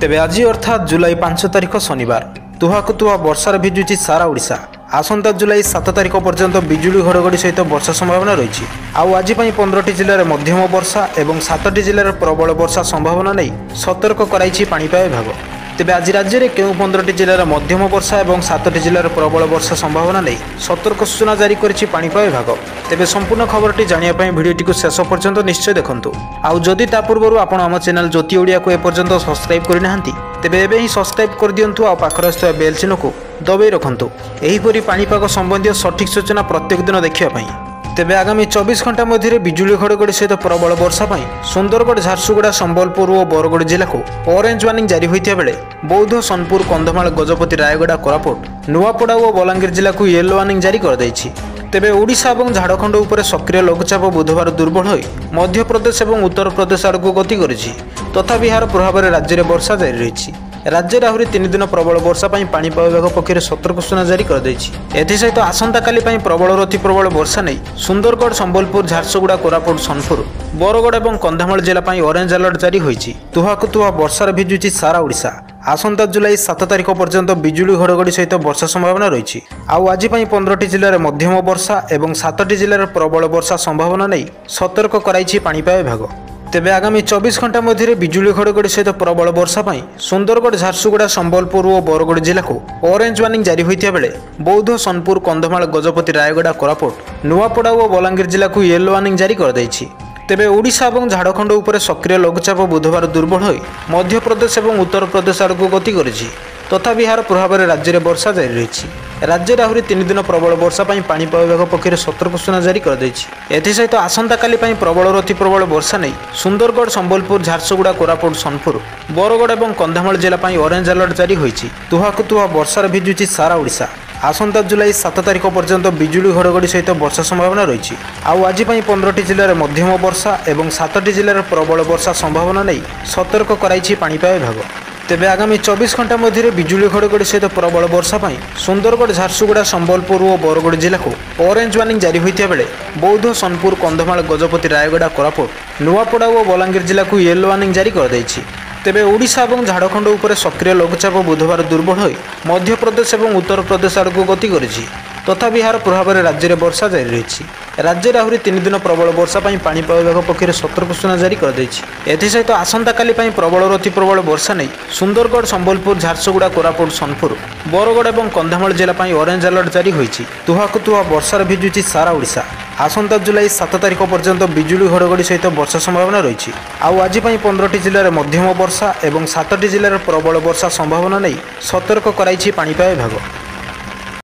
तेबे आज अर्थात जुलाई 5 तारिख शनिवार तुहाकु तुहा वर्षार भिजुची सारा ओडिशा। आसंता जुलाई 7 तारिख पर्यंत बिजुली घड़घड़ी सहित वर्षा संभावना रही। आज 15टी जिले में मध्यम वर्षा और 7टी जिले में प्रबल वर्षा संभावना नहीं सतर्क कराई पाणीपाग विभाग। तेबे आज राज्य में केउ 15टी जिले में मध्यम वर्षा और 7टी जिले में प्रबल वर्षा संभावना नहीं सतर्क सूचना जारी करिछि पाणीपाग विभाग। तेबे संपूर्ण खबरटी जानिया भिडियोटी को शेष पर्यंत निश्चय देखंतु। आउ जदि ता पूर्व आपण आम चैनल ज्योति ओडिया को एपर्यंत सब्सक्राइब करनाहांती तेबे एबे ही सब्सक्राइब कर दियंतु आ पाखरे आस्थुवा बेल चिन्ह को दबाई रखंतु। एहीपरि पाणीपाग संबंधी सठिक सूचना प्रत्येक दिन देखिया पई। तेबे आगामी 24 घंटा मध्य बिजुली घड़घड़ी सहित प्रबल वर्षा पर सुंदरगढ़ झारसुगुड़ा संबलपुर और बरगड़ जिला को ऑरेंज वार्निंग जारी होता बेले बौद्ध सोनपुर कंधमाल गजपति रायगड़ा कोरापुट नुआपड़ा और बलांगीर जिला को येलो वार्निंग जारी कर दैछि। तेबे ओडिशा और झारखंड उपर सक्रिय लघुचाप बुधवार दुर्बल हो मध्य प्रदेश और उत्तर प्रदेश आड़ को गति करिछि तथा यार प्रभाव में राज्य में वर्षा जारी रही। राज्य में आहरी 3 दिन प्रबल वर्षा पाणीपाग विभाग पक्षर सतर्क सूचना जारी कर एसत आसंता काली प्रबल अति प्रबल वर्षा नहीं सुंदरगढ़ संबलपुर झारसुगुड़ा कोरापुट सोनपुर बरगड़ और कंधमाल जिला ऑरेंज अलर्ट जारी होती। तुहाकु तुहा वर्षार भिजुची सारा ओडिशा। आसंता जुलाई 7 तारिख पर्यंत बिजुली घड़घड़ी सहित वर्षा संभावना रही। आज 15टी जिले में मध्यम वर्षा और 7टी जिले में प्रबल वर्षा संभावना नहीं सतर्क कराई पाणीपाग विभाग। तेबे आगामी 24 घंटा मध्य बिजुली घड़घड़ी सहित प्रबल वर्षा पर सुंदरगढ़ झारसुगुड़ा संबलपुर और बरगड़ जिला को ऑरेंज वार्निंग जारी होता बेले बौद्ध सोनपुर कंधमाल गजपति रायगड़ा कोरापुट नुआपड़ा और बलांगीर जिला को येलो वार्निंग जारी कर दैछि। तेबे ओडिशा और झारखंड उपर सक्रिय लघुचाप बुधवार दुर्बल हो मध्य प्रदेश और उत्तर प्रदेश आड़ को गति करिछि तथा यार प्रभाव में राज्य में वर्षा जारी रही। राज्य में आहरी 3 दिन प्रबल वर्षा पाणीपाग विभाग पक्षर सतर्क सूचना जारी कर एसत आसंता काली प्रबल अति प्रबल वर्षा नहीं सुंदरगढ़ संबलपुर झारसुगुड़ा कोरापुट सोनपुर बरगड़ और कंधमाल जिला ऑरेंज अलर्ट जारी होती। तुहाकु तुहा वर्षार भिजुची सारा ओडिशा। आसंता जुलाई 7 तारिख पर्यंत बिजुली घड़घड़ी सहित वर्षा संभावना रही। आज 15टी जिले में मध्यम वर्षा और 7टी जिले में प्रबल वर्षा संभावना नहीं सतर्क कराई पाणीपाग विभाग। तेबे आगामी 24 घंटा मध्य बिजुली घड़घड़ी सहित प्रबल वर्षा पर सुंदरगढ़ झारसुगुड़ा संबलपुर और बरगड़ जिला को ऑरेंज वार्निंग जारी होता बेले बौद्ध सोनपुर कंधमाल गजपति रायगड़ा कोरापुट नुआपड़ा और बलांगीर जिला को येलो वार्निंग जारी कर दैछि। तेबे ओडिशा और झारखंड उपर सक्रिय लघुचाप बुधवार दुर्बल हो मध्य प्रदेश और उत्तर प्रदेश आड़ को गति करिछि तथा यार प्रभाव में राज्य में वर्षा जारी रही। राज्य में आहरी 3 दिन प्रबल वर्षा पाणीपाग विभाग पक्षर सतर्क सूचना जारी कर एसत आसंता काली प्रबल अति प्रबल वर्षा नहीं सुंदरगढ़ संबलपुर झारसुगुड़ा कोरापुट सोनपुर बरगड़ और कंधमाल जिला ऑरेंज अलर्ट जारी होती। तुहाकु तुहा वर्षार भिजुची सारा ओडिशा। आसंता जुलाई 7 तारिख पर्यंत बिजुली घड़घड़ी सहित वर्षा संभावना रही। आज 15टी जिले में मध्यम वर्षा और 7टी जिले में प्रबल वर्षा संभावना नहीं सतर्क कराई पाणीपाग विभाग।